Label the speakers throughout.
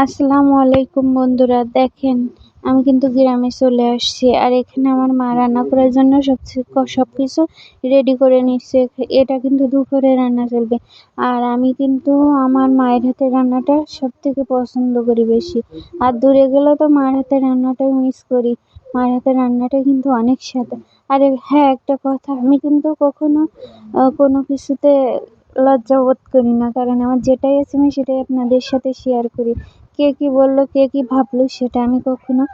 Speaker 1: আসসালামু আলাইকুম বন্ধুরা, দেখেন আমি কিন্তু গ্রামে চলে আসছি। আর এখানে আমার মা রান্না করার জন্য সবকিছু রেডি করে নিচ্ছে। এটা কিন্তু দুপুরে রান্না চলবে। আর আমি কিন্তু আমার মায়ের হাতের রান্নাটা সব থেকে পছন্দ করি বেশি। আর দূরে গেলেও তো মার হাতের রান্নাটাই মিস করি। মার হাতের রান্নাটা কিন্তু অনেক স্বাদ। আর হ্যাঁ, একটা কথা, আমি কিন্তু কখনো কোনো কিছুতে লজ্জা বোধ করি না, কারণ আমার যেটাই আছে আমি সেটাই আপনাদের সাথে শেয়ার করি। কে কি বললো, কে কি ভাবলো, সেটা আমি কখনো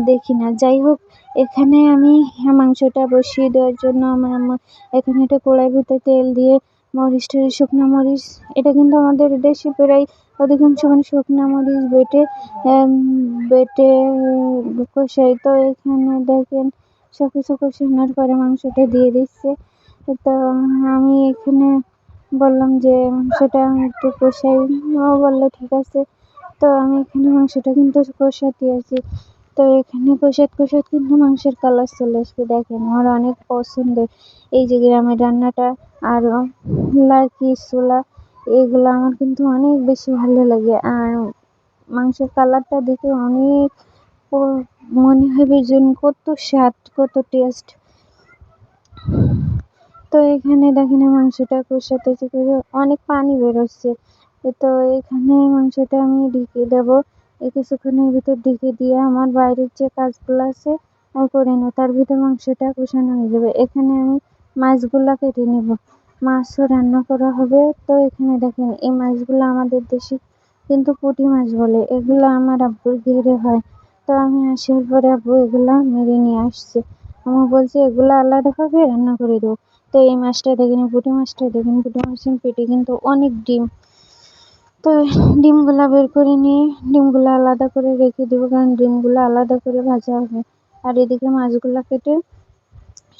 Speaker 1: দেখি না। যাই হোক, এখানে আমি মাংসটা বসিয়ে দেওয়ার জন্য আমার আম্মা এখানে একটা কড়াইয়ের ভিতরে তেল দিয়ে মরিচ টরিচ, শুকনো মরিচ, এটা কিন্তু আমাদের দেশে প্রায় অধিকাংশ মানে শুকনো মরিচ বেটে কষাই। তো এখানে দেখেন সব কিছু কষানোর পরে মাংসটা দিয়ে দিচ্ছে। তো আমি এখানে বললাম যে মাংসটা আমি একটু কষাই। ও বললো ঠিক আছে। তো আমি এখানে মাংসটা কিন্তু কষাতে আছি। তো এখানে কষাত কিন্তু মাংসের কালার চলে আসবে। দেখেন আমার অনেক পছন্দের এই যে গ্রামের রান্নাটা। আর লাকি ছোলা, এগুলো আমার কিন্তু অনেক বেশি ভালো লাগে। আর মাংসের কালারটা দেখে অনেক মনে হবে যেন কত স্বাদ, কত টেস্ট। তো এখানে দেখেন মাংসটা কষাতে অনেক পানি বেরোচ্ছে। তো এখানে মাংসটা আমি ঢেকে দেবো। এই কিছুক্ষণের ভিতর ঢেকে দিয়ে আমার বাইরের যে কাজগুলো আছে আমি করে নেবো। তার ভিতর মাংসটা কষানো হয়ে যাবে। এখানে আমি মাছগুলা কেটে নেব, মাছও রান্না করা হবে। তো এখানে দেখেন এই মাছগুলো আমাদের দেশে কিন্তু পুঁটি মাছ বলে। এগুলো আমার আব্বুর ঘেরে হয়। তো আমি আসার পরে আব্বু এগুলা মেরে নিয়ে আসছে। আমার বলছে এগুলো আলাদাভাবে রান্না করে দেবো। তো এই মাছটা দেখেন, পুঁটি মাছটা দেখেন, পুঁটি মাছের পেটে কিন্তু অনেক ডিম। তো ডিমগুলা বের করে নিয়ে ডিমগুলো আলাদা করে রেখে দেবো, কারণ ডিমগুলো আলাদা করে ভাজা হবে। আর এদিকে মাছগুলা কেটে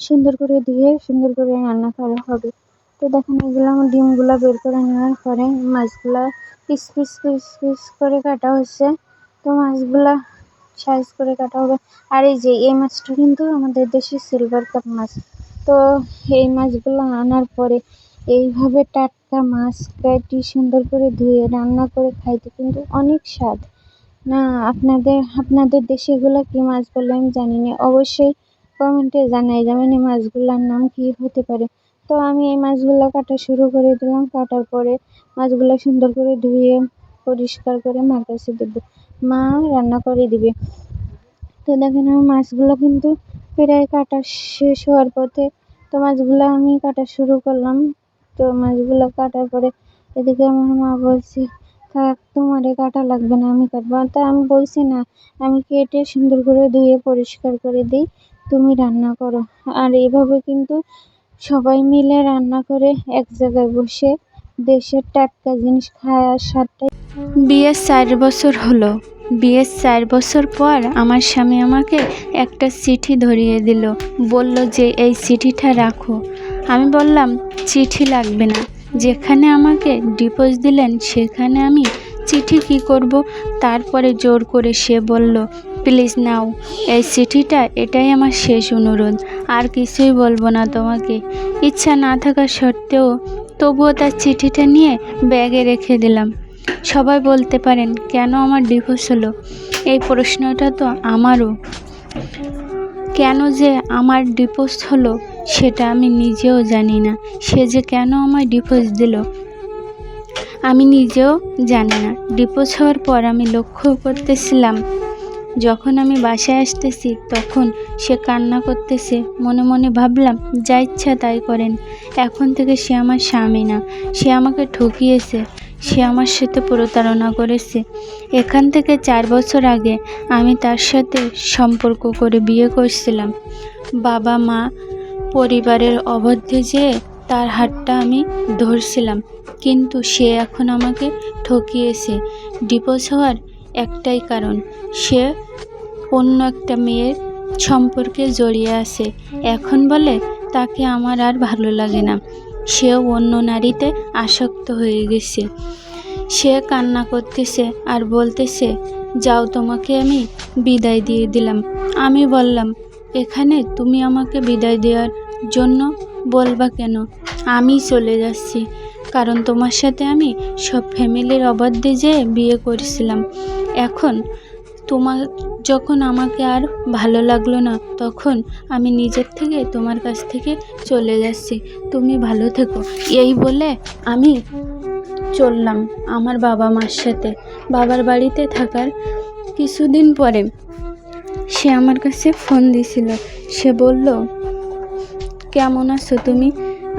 Speaker 1: সুন্দর করে ধুয়ে সুন্দর করে রান্না করা হবে। তো দেখেন এগুলো আমার ডিমগুলা বের করে নেওয়ার পরে মাছগুলা পিস পিস পিস পিস করে কাটা হচ্ছে। তো মাছগুলা সাইজ করে কাটা হবে। আর এই যে এই মাছটা কিন্তু আমাদের দেশে সিলভার কাপ মাছ। তো এই মাছগুলো আনার পরে এইভাবে টাটকা মাছ কেটে সুন্দর করে ধুয়ে রান্না করে খাইতে কিন্তু অনেক স্বাদ। না, আপনাদের দেশে এগুলো কি মাছ বলে আমি জানি না, অবশ্যই কমেন্টে জানাই যাবেন এই মাছগুলোর নাম কি হতে পারে। তো আমি এই মাছগুলো কাটা শুরু করে দিলাম। কাটার পরে মাছগুলো সুন্দর করে ধুয়ে পরিষ্কার করে মার কাছে দেবো, মা রান্না করে দিবে। তো দেখেন আমার মাছগুলো কিন্তু প্রায় কাটা শেষ হওয়ার পথে। তো মাছগুলো আমি কাটা শুরু করলাম। তো মাছগুলো কাটার পরে এদিকে আমার মা বলছে থাক, তোমার কাটা লাগবে না, আমি কাটবো। তা আমি বলছি না, আমি কেটে সুন্দর করে ধুয়ে পরিষ্কার করে দিই, তুমি রান্না করো। আর এইভাবে কিন্তু সবাই মিলে রান্না করে এক জায়গায় বসে দেশের টাটকা জিনিস খায়। আর স্বাদটাই। বিয়ের 4 বছর হলো। বিয়ের 4 বছর পর আমার স্বামী আমাকে একটা চিঠি ধরিয়ে দিল, বলল যে এই চিঠিটা রাখো। আমি বললাম চিঠি লাগবে না, যেখানে আমাকে ডিভোর্স দিলেন সেখানে আমি চিঠি কী করব। তারপরে জোর করে সে বলল প্লিজ নাও এই চিঠিটা, এটাই আমার শেষ অনুরোধ, আর কিছুই বলবো না তোমাকে। ইচ্ছা না থাকা সত্ত্বেও তবুও তার চিঠিটা নিয়ে ব্যাগে রেখে দিলাম। সবাই বলতে পারেন কেন আমার ডিভোর্স হলো, এই প্রশ্নটা তো আমারও। কেন যে আমার ডিভোর্স হলো সেটা আমি নিজেও জানি না। সে যে কেন আমায় ডিভোর্স দিল আমি নিজেও জানি না। ডিভোর্স হওয়ার পর আমি লক্ষ্য করতেছিলাম, যখন আমি বাসায় আসতেছি তখন সে কান্না করতেছে। মনে মনে ভাবলাম যা ইচ্ছা তাই করেন, এখন থেকে সে আমার স্বামী না, সে আমাকে ঠকিয়েছে, সে আমার সাথে প্রতারণা করেছে। এখান থেকে 4 বছর আগে আমি তার সাথে সম্পর্ক করে বিয়ে করছিলাম। বাবা মা পরিবারের অবাধ্যে যেয়ে তার হাতটা আমি ধরছিলাম, কিন্তু সে এখন আমাকে ঠকিয়েছে। ডিভোর্স হওয়ার একটাই কারণ, সে অন্য একটা মেয়ের সম্পর্কে জড়িয়ে আছে। এখন বলে তাকে আমার আর ভালো লাগে না, সেও অন্য নারীতে আসক্ত হয়ে গেছে। সে কান্না করতেছে আর বলতেছে যাও, তোমাকে আমি বিদায় দিয়ে দিলাম। আমি বললাম এখানে তুমি আমাকে বিদায় দেওয়ার জন্য বলবা কেন, আমি চলে যাচ্ছি, কারণ তোমার সাথে আমি সব ফ্যামিলির অবাধ্যে যেয়ে বিয়ে করেছিলাম।
Speaker 2: এখন যখন আমাকে আর ভালো লাগলো না, তখন আমি নিজের থেকে তোমার কাছ থেকে চলে যাচ্ছি, তুমি ভালো থেকো। এই বলে আমি চললাম আমার বাবা মার সাথে। বাবার বাড়িতে থাকার কিছুদিন পরে সে আমার কাছে ফোন দিছিল। সে বলল, কেমন আছো তুমি?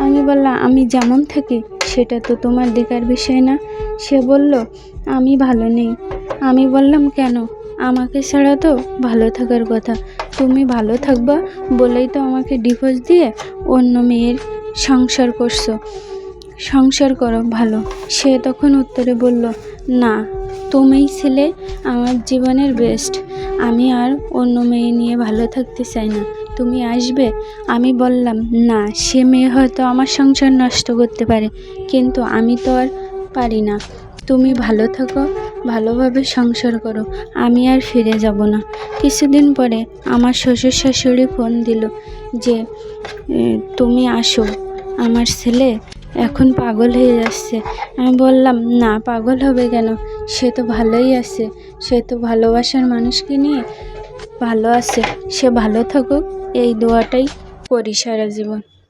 Speaker 2: আমি বললাম, আমি যেমন থাকি সেটা তো তোমার দেখার বিষয় না। সে বলল, আমি ভালো নেই। আমি বললাম, কেন? আমাকে ছাড়া তো ভালো থাকার কথা। তুমি ভালো থাকবা বলেই তো আমাকে ডিভোর্স দিয়ে অন্য মেয়ের সংসার করছো। সংসার করো ভালো। সে তখন উত্তরে বলল, না, তুমিই ছিলে আমার জীবনের বেস্ট। আমি আর অন্য মেয়ে নিয়ে ভালো থাকতে চাই না, তুমি আসবে? আমি বললাম, না, সে মেয়ে হয়তো আমার সংসার নষ্ট করতে পারে, কিন্তু আমি তো আর পারি না। তুমি ভালো থাকো, ভালোভাবে সংসার করো, আমি আর ফিরে যাব না। কিছুদিন পরে আমার শ্বশুর শাশুড়ি ফোন দিল যে, তুমি আসো, আমার ছেলে এখন পাগল হয়ে যাচ্ছে। আমি বললাম, না, পাগল হবে কেন? সে তো ভালোই আছে, সে তো ভালোবাসার মানুষকে নিয়ে ভালো আছে। সে ভালো থাকুক, এই দোয়াটাই করি সারা জীবন।